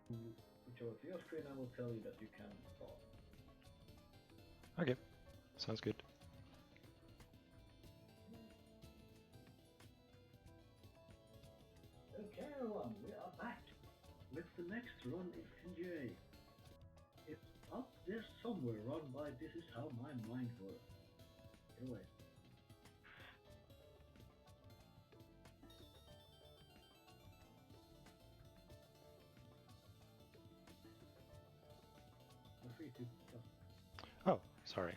Switch over to your screen, I will tell you that you can start. Okay, sounds good. Okay everyone, we are back with the next run in NGA. It's up there somewhere, run by This Is How My Mind Works. Get away. Feel free to start. Oh, sorry.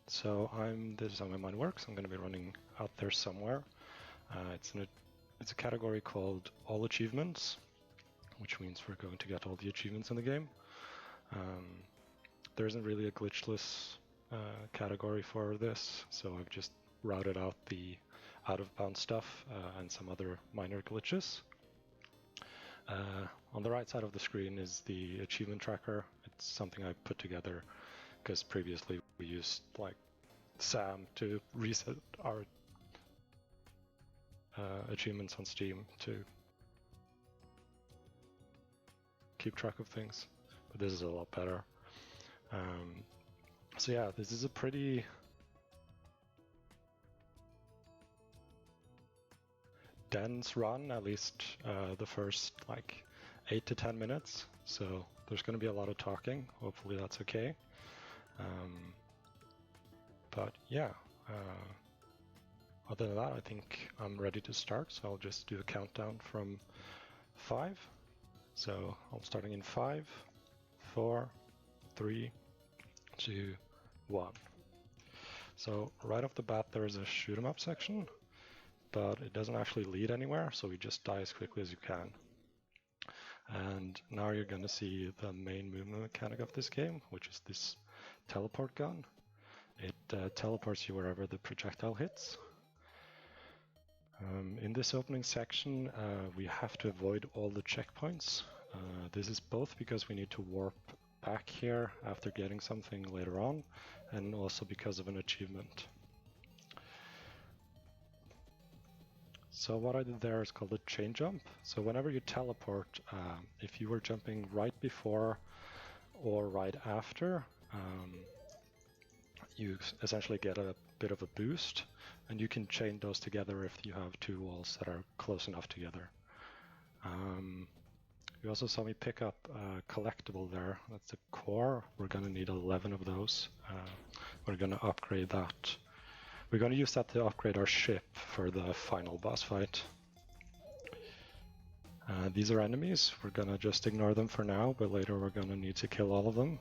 So this is how my mind works. I'm going to be running out there somewhere. It's a category called All Achievements, which means we're going to get all the achievements in the game. There isn't really a glitchless category for this, so I've just routed out the out-of-bounds stuff and some other minor glitches. On the right side of the screen is the achievement tracker. It's something I put together because previously we used like SAM to reset our achievements on Steam to keep track of things, but this is a lot better. So yeah, this is a pretty dense run, at least the first like 8 to 10 minutes. So there's going to be a lot of talking. Hopefully that's okay. But yeah, other than that, I think I'm ready to start. So I'll just do a countdown from 5. So I'm starting in 5, 4, 3, 2, 1. So right off the bat, there is a shoot 'em up section, but it doesn't actually lead anywhere, so we just die as quickly as you can. And now you're going to see the main movement mechanic of this game, which is this teleport gun. It teleports you wherever the projectile hits. In this opening section, we have to avoid all the checkpoints. This is both because we need to warp back here after getting something later on, and also because of an achievement. So what I did there is called a chain jump. So whenever you teleport, if you were jumping right before or right after, you essentially get a bit of a boost, and you can chain those together if you have two walls that are close enough together. You also saw me pick up a collectible there. That's the core. We're going to need 11 of those. We're going to upgrade that. We're going to use that to upgrade our ship for the final boss fight. These are enemies. We're going to just ignore them for now, but later we're going to need to kill all of them.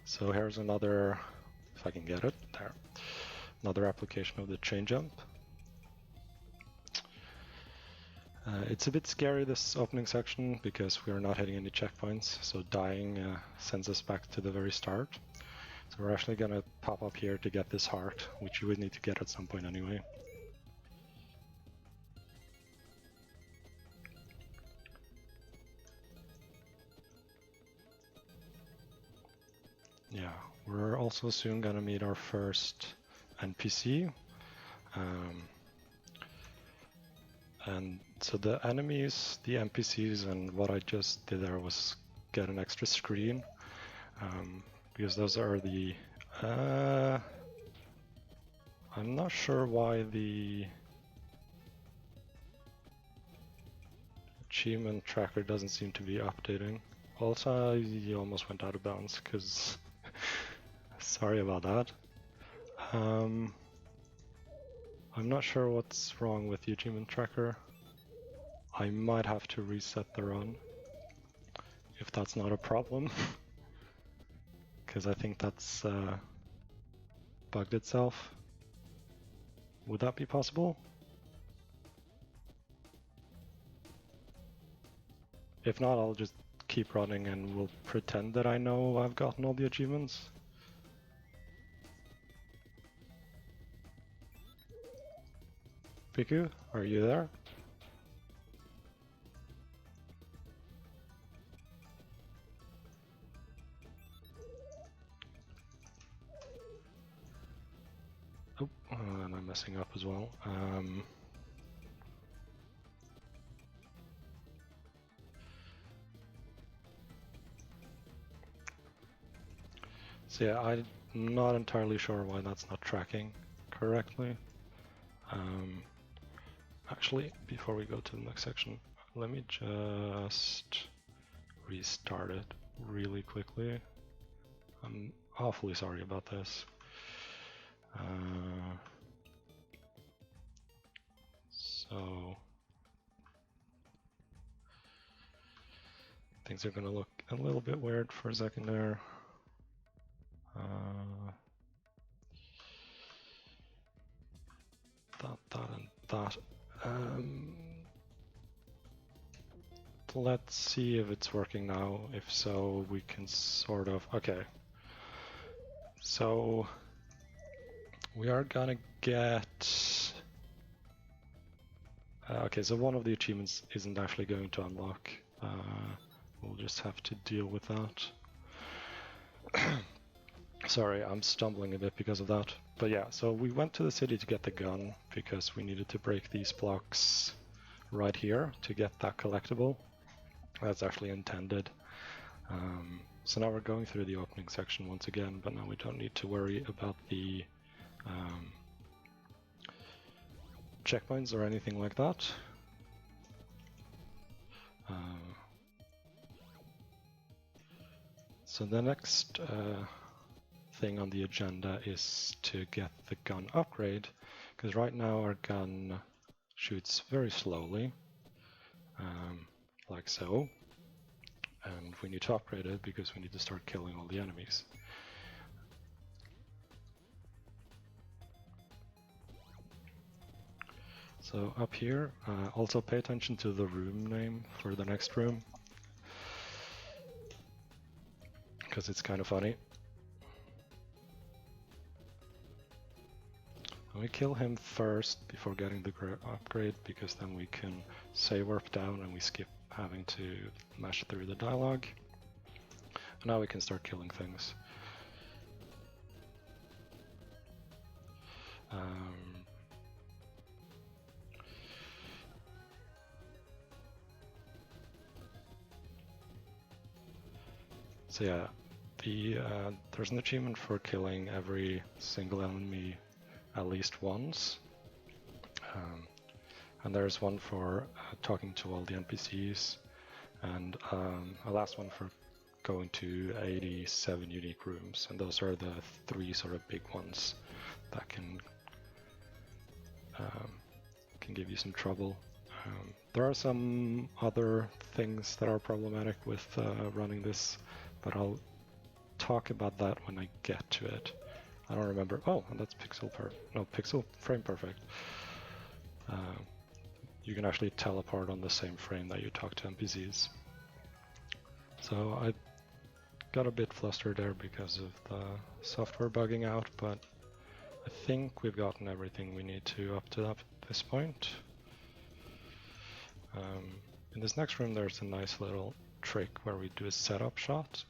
So here's another, if I can get it, there. Another application of the chain jump. It's a bit scary, this opening section, because we're not hitting any checkpoints, so dying sends us back to the very start. So we're actually going to pop up here to get this heart, which you would need to get at some point anyway. Yeah, we're also soon going to meet our first NPC. And so the enemies, the NPCs, and what I just did there was get an extra screen, because those are the... I'm not sure why the achievement tracker doesn't seem to be updating. Also, you almost went out of bounds, because... sorry about that. I'm not sure what's wrong with the achievement tracker. I might have to reset the run, if that's not a problem. Because I think that's bugged itself. Would that be possible? If not, I'll just keep running and we'll pretend that I know I've gotten all the achievements. Piku, are you there? Oh, and I'm messing up as well. So yeah, I'm not entirely sure why that's not tracking correctly. Actually, before we go to the next section, let me just restart it really quickly. I'm awfully sorry about this. So things are gonna look a little bit weird for a second there. That and that. Let's see if it's working now. If so, we can sort of... Okay. So we are gonna get... okay, so one of the achievements isn't actually going to unlock. We'll just have to deal with that. Sorry, I'm stumbling a bit because of that. But yeah, so we went to the city to get the gun because we needed to break these blocks right here to get that collectible. That's actually intended. So now we're going through the opening section once again, but now we don't need to worry about the checkpoints or anything like that. So the next thing on the agenda is to get the gun upgrade, because right now our gun shoots very slowly, like so, and we need to upgrade it because we need to start killing all the enemies. So up here, also pay attention to the room name for the next room, because it's kind of funny. We kill him first before getting the upgrade, because then we can save warp down and we skip having to mash through the dialogue. And now we can start killing things. So yeah, there's an achievement for killing every single enemy at least once. And there's one for talking to all the NPCs, and a last one for going to 87 unique rooms. And those are the three sort of big ones that can give you some trouble. There are some other things that are problematic with running this, but I'll talk about that when I get to it. I don't remember. Oh, and that's pixel frame perfect. You can actually teleport on the same frame that you talk to NPCs. So I got a bit flustered there because of the software bugging out, but I think we've gotten everything we need to up to this point. In this next room there's a nice little trick where we do a setup shot,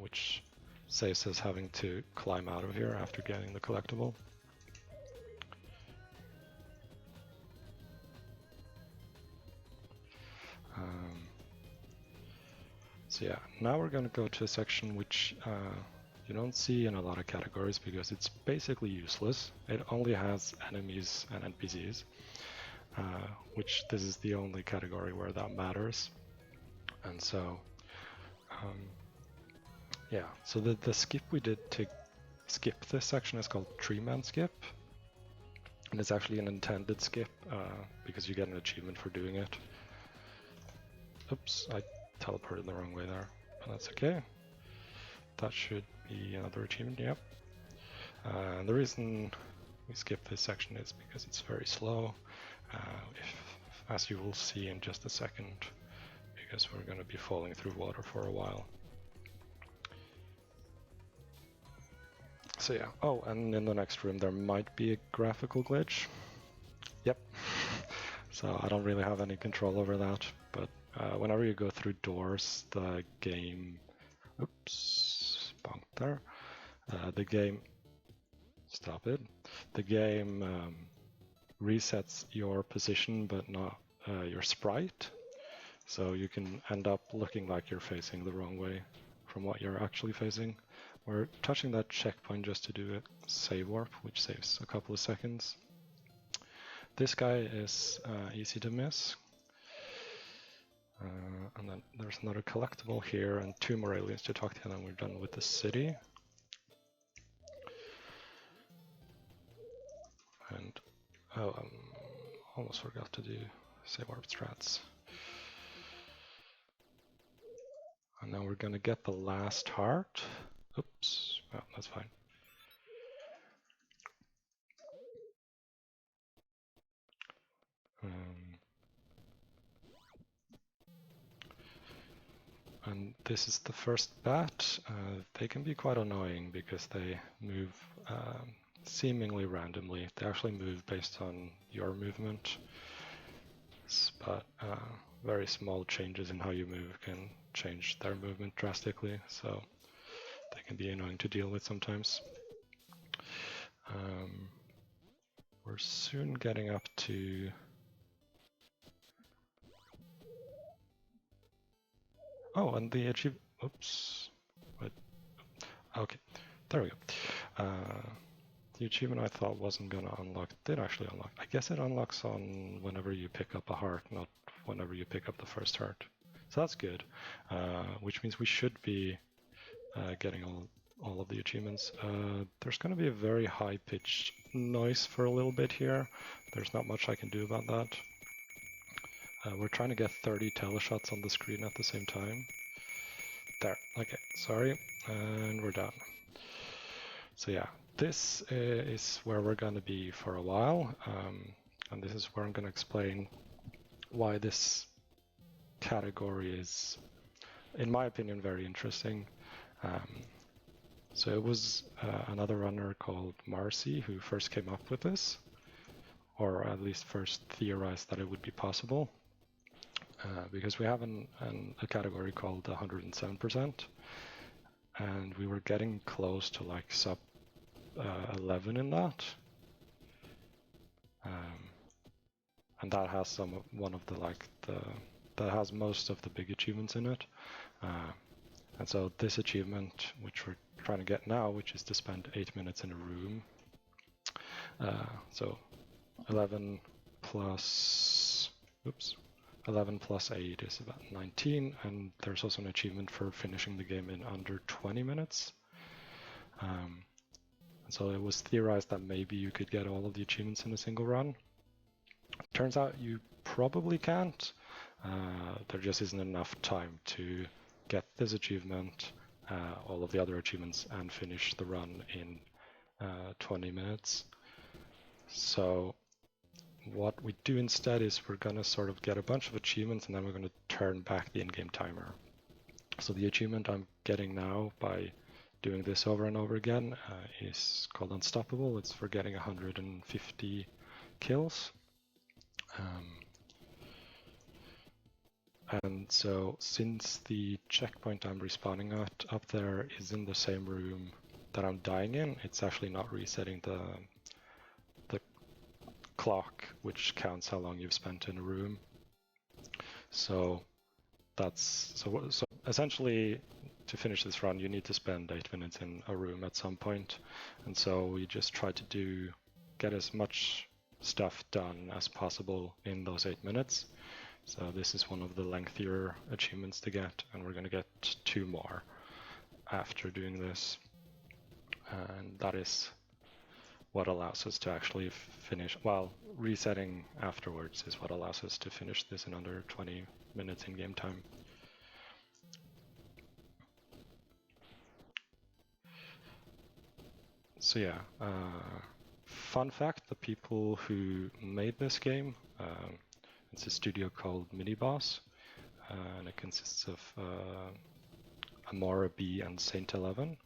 which saves us having to climb out of here after getting the collectible. So yeah, now we're going to go to a section which you don't see in a lot of categories because it's basically useless. It only has enemies and NPCs, which this is the only category where that matters. And so, yeah, so the skip we did to skip this section is called Tree-Man Skip. And it's actually an intended skip because you get an achievement for doing it. Oops, I teleported the wrong way there, but that's okay. That should be another achievement, yep. The reason we skip this section is because it's very slow, as you will see in just a second, because we're going to be falling through water for a while. So yeah, oh, and in the next room there might be a graphical glitch. Yep. So I don't really have any control over that, but whenever you go through doors, the game... Oops, bonked there. The game... Stop it. The game resets your position, but not your sprite. So you can end up looking like you're facing the wrong way from what you're actually facing. we're touching that checkpoint just to do a save warp, which saves a couple of seconds. This guy is easy to miss. And then there's another collectible here and 2 more aliens to talk to, and then we're done with the city. And almost forgot to do save warp strats. And now we're gonna get the last heart. Oops, oh, that's fine. And this is the first bat. They can be quite annoying because they move seemingly randomly. They actually move based on your movement, but very small changes in how you move can change their movement drastically, so they can be annoying to deal with sometimes. We're soon getting up to... Oh, and the achievement... Oops. Wait. Okay, there we go. The achievement I thought wasn't gonna unlock did actually unlock. I guess it unlocks on whenever you pick up a heart, not whenever you pick up the first heart. So that's good, which means we should be getting all of the achievements. There's gonna be a very high-pitched noise for a little bit here. There's not much I can do about that. We're trying to get 30 teleshots on the screen at the same time. There, okay, sorry, and we're done. So yeah, this is where we're going to be for a while, and this is where I'm going to explain why this category is, in my opinion, very interesting. So it was another runner called Marcy who first came up with this, or at least first theorized that it would be possible, because we have a category called 107%, and we were getting close to like sub 11 in that, and that has one of the that has most of the big achievements in it, and so this achievement, which we're trying to get now, which is to spend 8 minutes in a room, so 11 plus 8 is about 19, and there's also an achievement for finishing the game in under 20 minutes. So it was theorized that maybe you could get all of the achievements in a single run. Turns out you probably can't. There just isn't enough time to get this achievement, all of the other achievements, and finish the run in 20 minutes. So what we do instead is we're going to sort of get a bunch of achievements, and then we're going to turn back the in-game timer. So the achievement I'm getting now by doing this over and over again is called Unstoppable. It's for getting 150 kills. And so since the checkpoint I'm respawning at up there is in the same room that I'm dying in, it's actually not resetting the clock, which counts how long you've spent in a room. So so essentially, to finish this run, you need to spend 8 minutes in a room at some point. And so we just try to get as much stuff done as possible in those 8 minutes. So this is one of the lengthier achievements to get, and we're going to get 2 more after doing this. And that is what allows us to actually finish, well, resetting afterwards is what allows us to finish this in under 20 minutes in game time. So yeah, fun fact, the people who made this game, it's a studio called Miniboss, and it consists of Amora B and Saint 11,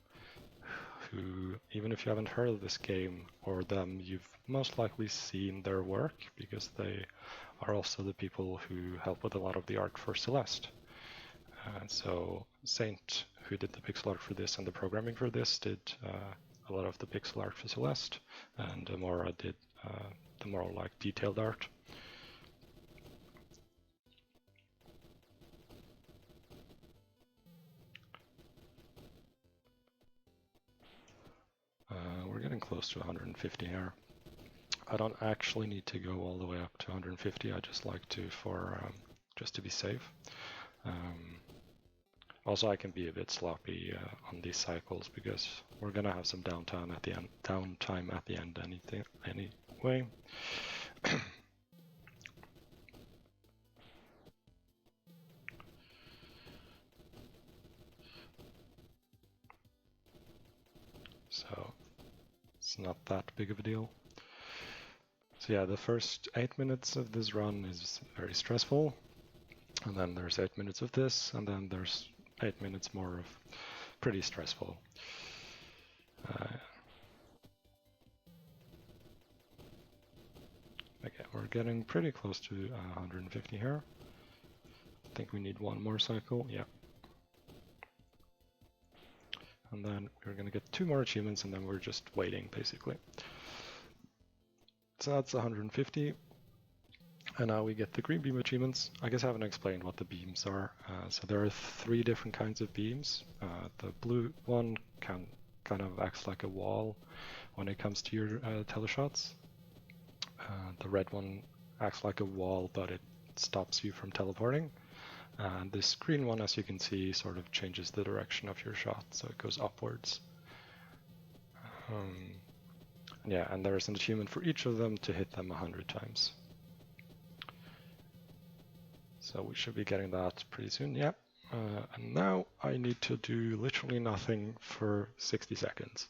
who, even if you haven't heard of this game or them, you've most likely seen their work, because they are also the people who help with a lot of the art for Celeste. And so Saint, who did the pixel art for this and the programming for this, did a lot of the pixel art for Celeste, and Amora did the more like detailed art. close to 150 here. I don't actually need to go all the way up to 150. I just like to just to be safe. Also, I can be a bit sloppy on these cycles because we're gonna have some downtime at the end. Anyway. So it's not that big of a deal. So yeah, the first 8 minutes of this run is very stressful, and then there's 8 minutes of this, and then there's 8 minutes more of pretty stressful. Okay, we're getting pretty close to 150 here. I think we need one more cycle, yeah. And then we're gonna get 2 more achievements, and then we're just waiting, basically. So that's 150. And now we get the green beam achievements. I guess I haven't explained what the beams are. So there are 3 different kinds of beams. The blue one kind of acts like a wall when it comes to your teleshots. The red one acts like a wall, but it stops you from teleporting. And this green one, as you can see, sort of changes the direction of your shot, so it goes upwards. Yeah, and there's an achievement for each of them to hit them 100 times. So we should be getting that pretty soon, yeah. And now I need to do literally nothing for 60 seconds,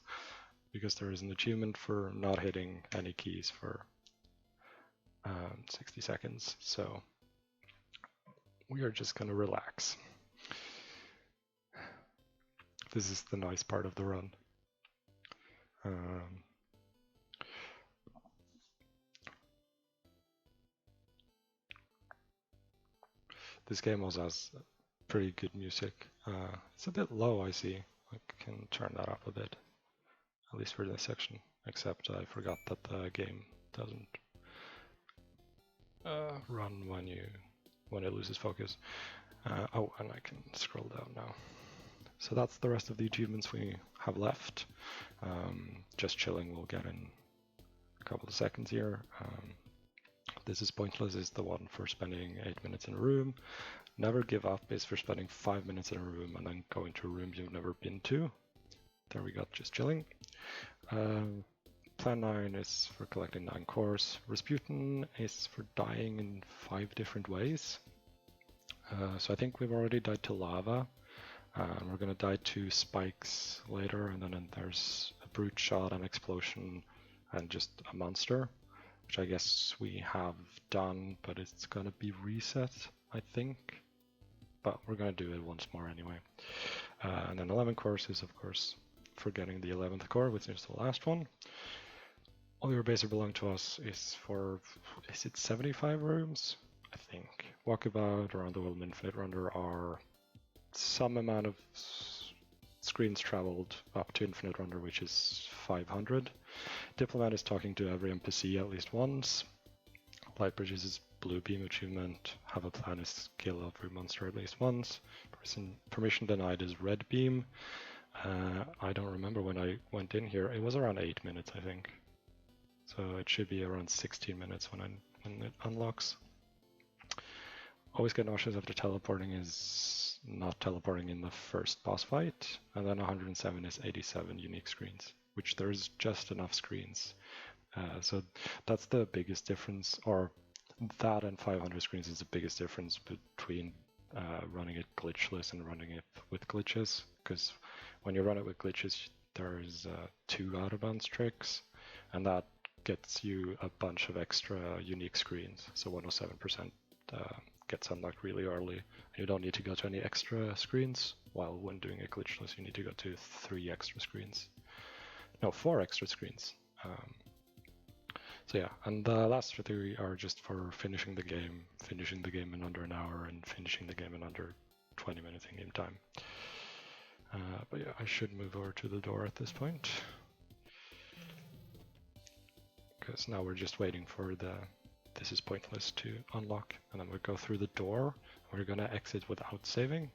because there is an achievement for not hitting any keys for 60 seconds. So we are just gonna relax. This is the nice part of the run. This game also has pretty good music. It's a bit low, I see. I can turn that up a bit, at least for this section, except I forgot that the game doesn't run when it loses focus. Oh, and I can scroll down now. So that's the rest of the achievements we have left. Just chilling we'll get in a couple of seconds here. This is pointless is the one for spending 8 minutes in a room. Never give up is for spending 5 minutes in a room and then going to a room you've never been to. There we got just chilling. Plan 9 is for collecting 9 cores. Rasputin is for dying in 5 different ways. So I think we've already died to lava. And we're gonna die to spikes later, and then there's a brute shot, an explosion, and just a monster, which I guess we have done, but it's gonna be reset, I think. But we're gonna do it once more anyway. And then 11 cores is, of course, for getting the 11th core, which is the last one. All your bases belong to us is for, is it 75 rooms? I think. Walkabout, Around the World, Infinite Runner are some amount of screens traveled up to Infinite Runner, which is 500. Diplomat is talking to every NPC at least once. Lightbridge is blue beam achievement. Have a plan is kill every monster at least once. Permission denied is red beam. I don't remember when I went in here. It was around 8 minutes, I think. So it should be around 16 minutes when it unlocks. Always get nauseous after teleporting is not teleporting in the first boss fight. And then 107 is 87 unique screens, which there's just enough screens. So that's the biggest difference, or that and 500 screens is the biggest difference between running it glitchless and running it with glitches. Because when you run it with glitches, there's 2 out-of-bounds tricks, and that gets you a bunch of extra unique screens. So 107% gets unlocked really early. You don't need to go to any extra screens, while when doing a glitchless you need to go to 3 extra screens. No, 4 extra screens. So yeah, and the last 3 are just for finishing the game in under an hour, and finishing the game in under 20 minutes in game time. But yeah, I should move over to the door at this point, because now we're just waiting for the this is pointless to unlock, and then we'll go through the door. We're gonna exit without saving.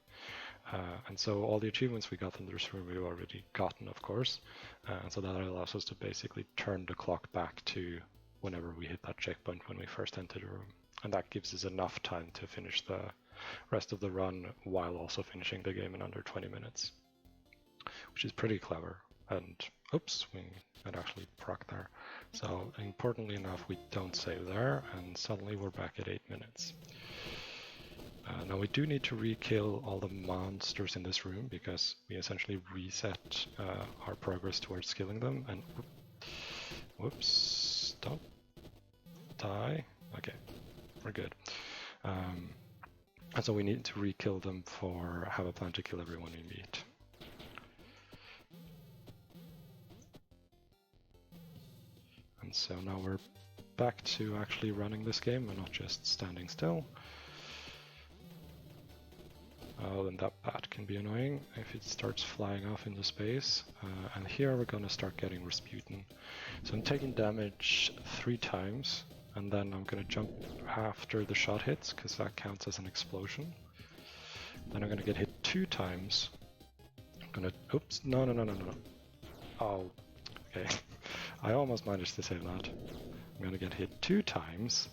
And so all the achievements we got in this room we've already gotten, of course. And so that allows us to basically turn the clock back to whenever we hit that checkpoint when we first entered the room. And that gives us enough time to finish the rest of the run while also finishing the game in under 20 minutes, which is pretty clever. And oops, we might actually proc there. So importantly enough, we don't save there, and suddenly we're back at 8 minutes. Now we do need to re-kill all the monsters in this room because we essentially reset our progress towards killing them. And whoops, don't die. Okay, we're good. And so we need to re-kill them for have a plan to kill everyone we meet. And so now we're back to actually running this game and not just standing still. Oh, and that bat can be annoying if it starts flying off into space. And here we're gonna start getting Rasputin. So I'm taking damage 3 times, and then I'm gonna jump after the shot hits, because that counts as an explosion. Then I'm gonna get hit 2 times. I'm gonna, oops, no. Oh, okay. I almost managed to save that. I'm gonna get hit 2 times,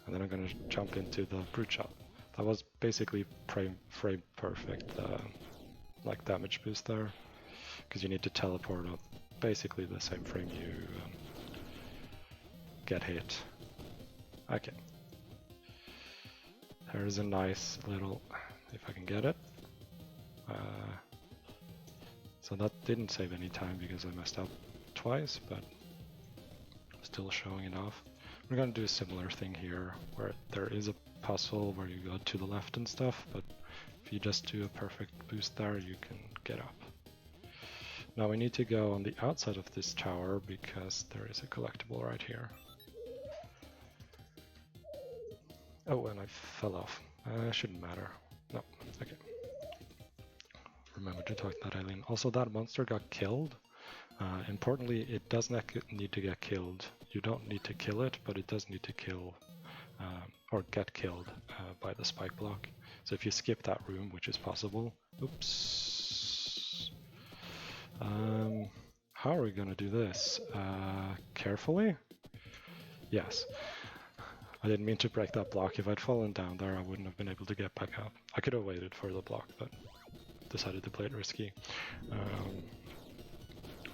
and then I'm gonna jump into the brute shot. That was basically frame perfect, like damage boost there, because you need to teleport up basically the same frame you get hit. Okay. There's a nice little, if I can get it. So that didn't save any time because I messed up twice, but still showing enough. We're going to do a similar thing here, where there is a puzzle where you go to the left and stuff, but if you just do a perfect boost there, you can get up. Now we need to go on the outside of this tower because there is a collectible right here. Oh, and I fell off. Shouldn't matter. No, okay. Remember to talk to that alien. Also, that monster got killed. Importantly, it does not need to get killed. You don't need to kill it, but it does need to kill or get killed by the spike block. So if you skip that room, which is possible, oops. How are we gonna do this? Carefully? Yes. I didn't mean to break that block. If I'd fallen down there, I wouldn't have been able to get back up. I could have waited for the block, but decided to play it risky.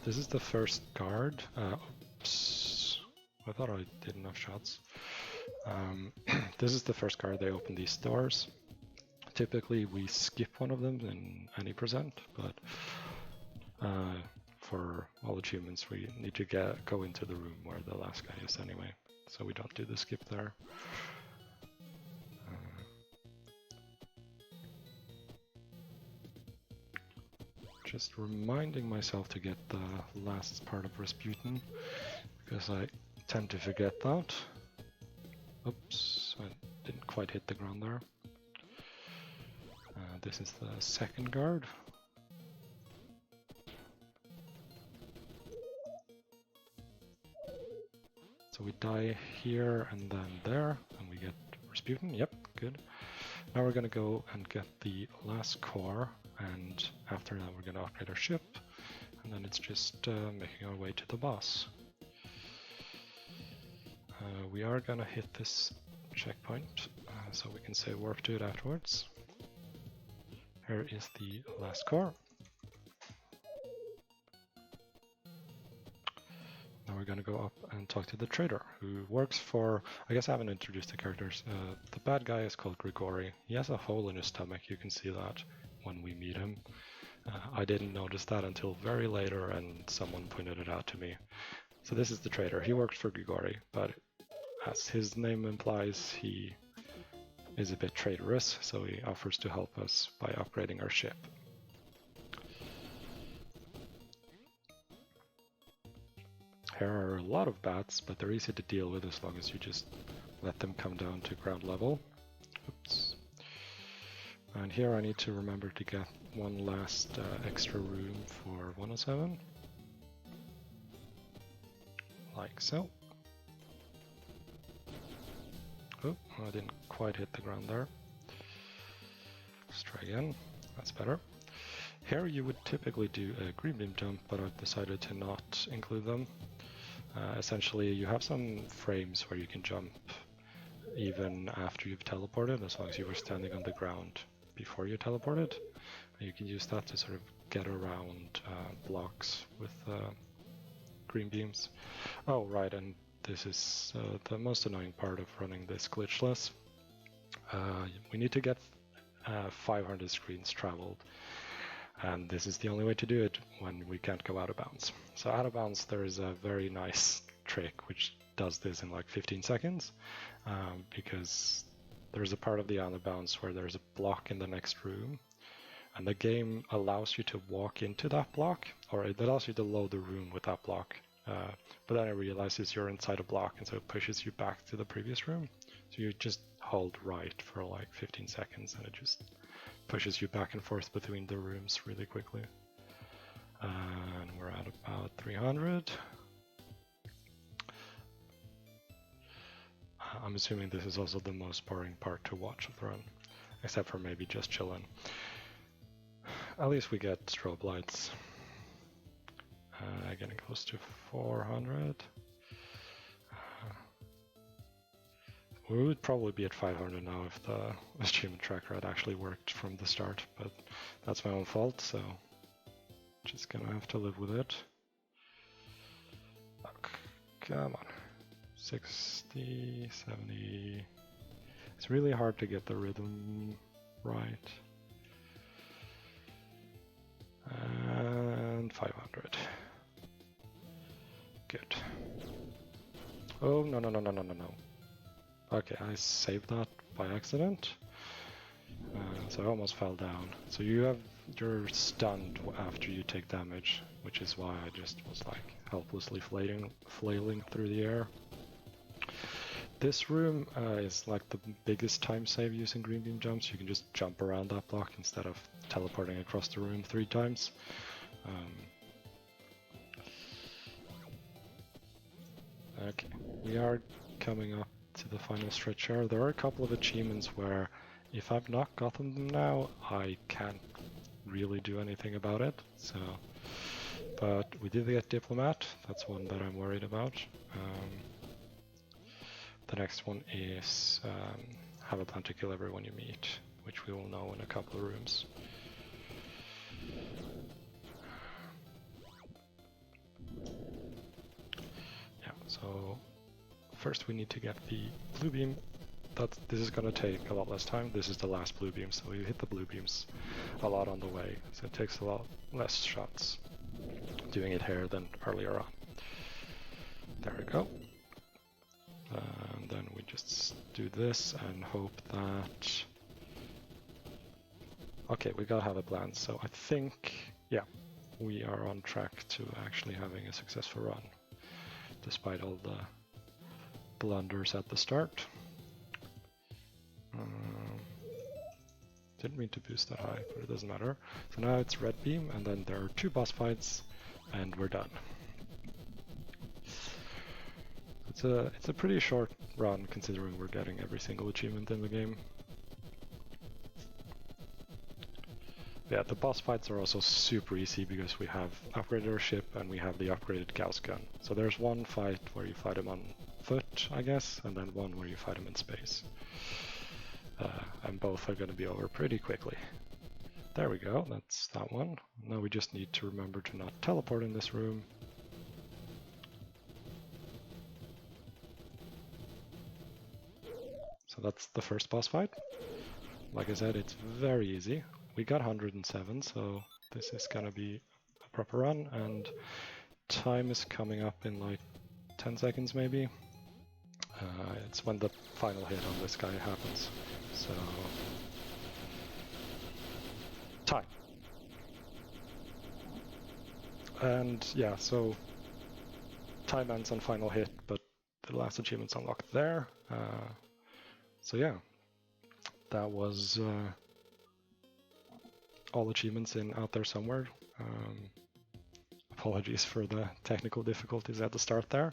This is the first guard. Oops. I thought I did enough shots. This is the first guard. They open these doors. Typically we skip one of them in any percent, but for all achievements we need to go into the room where the last guy is anyway, so we don't do the skip there. Just reminding myself to get the last part of Rasputin, because I tend to forget that. Oops, I didn't quite hit the ground there. This is the second guard. So we die here and then there, and we get Rasputin. Yep, good. Now we're gonna go and get the last core, and after that we're gonna upgrade our ship, and then it's just making our way to the boss. We are gonna hit this checkpoint, so we can say warp to it afterwards. Here is the last core. Now we're gonna go up and talk to the trader, who works for, I guess I haven't introduced the characters. The bad guy is called Grigori. He has a hole in his stomach, you can see that when we meet him. I didn't notice that until very later, and someone pointed it out to me. So this is the trader. He works for Grigori, but as his name implies, he is a bit traitorous, so he offers to help us by upgrading our ship. Here are a lot of bats, but they're easy to deal with as long as you just let them come down to ground level. Oops. And here I need to remember to get one last extra room for 107. Like so. Oh, I didn't quite hit the ground there. Let's try again. That's better. Here you would typically do a green beam jump, but I've decided to not include them. Essentially, you have some frames where you can jump even after you've teleported, as long as you were standing on the ground before you teleported. And you can use that to sort of get around blocks with green beams. Oh, right, and this is the most annoying part of running this glitchless. We need to get 500 screens traveled, and this is the only way to do it when we can't go out of bounds. So out of bounds, there is a very nice trick which does this in like 15 seconds, because there's a part of the out of bounds where there's a block in the next room, and the game allows you to walk into that block, or it allows you to load the room with that block, but then it realizes you're inside a block, and so it pushes you back to the previous room. So you just hold right for like 15 seconds, and it just pushes you back and forth between the rooms really quickly. And we're at about 300. I'm assuming this is also the most boring part to watch of the run, except for maybe just chilling. At least we get strobe lights. Getting close to 400. We would probably be at 500 now if the achievement tracker had actually worked from the start, but that's my own fault, so just gonna have to live with it. Okay, come on. 60, 70. It's really hard to get the rhythm right. And 500. Good. Oh, no. Okay, I saved that by accident. So I almost fell down. So you're stunned after you take damage, which is why I just was like helplessly flailing through the air. This room is like the biggest time save using green beam jumps. You can just jump around that block instead of teleporting across the room 3 times. Okay, we are coming up to the final stretch here. There are a couple of achievements where if I've not gotten them now, I can't really do anything about it. So, but we did get Diplomat. That's one that I'm worried about. The next one is have a plan to kill everyone you meet, which we will know in a couple of rooms. Yeah, so first we need to get the blue beam. This is going to take a lot less time. This is the last blue beam, so we hit the blue beams a lot on the way, so it takes a lot less shots doing it here than earlier on. There we go. And then we just do this and hope that... Okay, we gotta have a plan, so I think, yeah, we are on track to actually having a successful run, despite all the blunders at the start. Didn't mean to boost that high, but it doesn't matter. So now it's red beam, and then there are 2 boss fights, and we're done. It's a pretty short run considering we're getting every single achievement in the game. Yeah, the boss fights are also super easy because we have upgraded our ship and we have the upgraded Gauss gun. So there's one fight where you fight him on foot, I guess, and then one where you fight him in space. And both are going to be over pretty quickly. There we go, that's that one. Now we just need to remember to not teleport in this room. So that's the first boss fight. Like I said, it's very easy. We got 107, so this is gonna be a proper run, and time is coming up in like 10 seconds maybe. It's when the final hit on this guy happens. So... time. And yeah, so time ends on final hit, but the last achievement's unlocked there. So yeah, that was all achievements in Out There Somewhere. Apologies for the technical difficulties at the start there.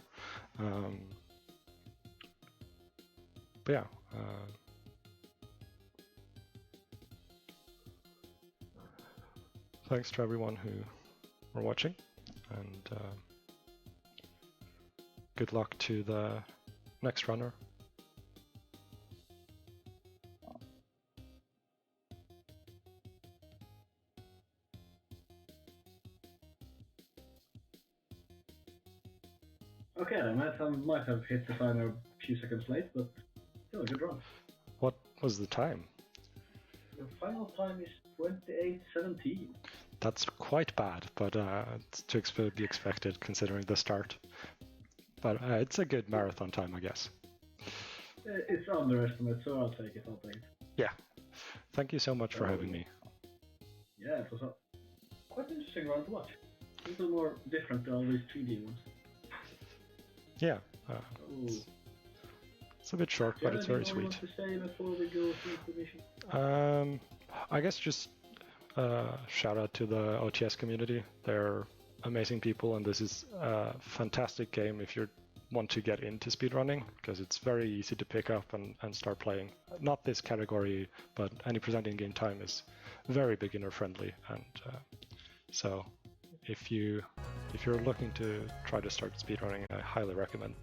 But yeah, thanks to everyone who were watching, and good luck to the next runner. Okay, I might have hit the timer a few seconds late, but still a good run. What was the time? The final time is 28:17. That's quite bad, but it's to be expected considering the start. But it's a good marathon time, I guess. It's underestimate, so I'll take it. Yeah. Thank you so much for having me. Yeah, it was a quite interesting run to watch. A little more different than all these 3D ones. Yeah. It's a bit short, but it's very sweet. Do you have anything you want to say before we go through the mission? I guess just shout out to the OTS community. They're amazing people, and this is a fantastic game if you want to get into speedrunning, because it's very easy to pick up and start playing. Not this category, but any presenting game time is very beginner friendly, and so if you're looking to try to start speedrunning, I highly recommend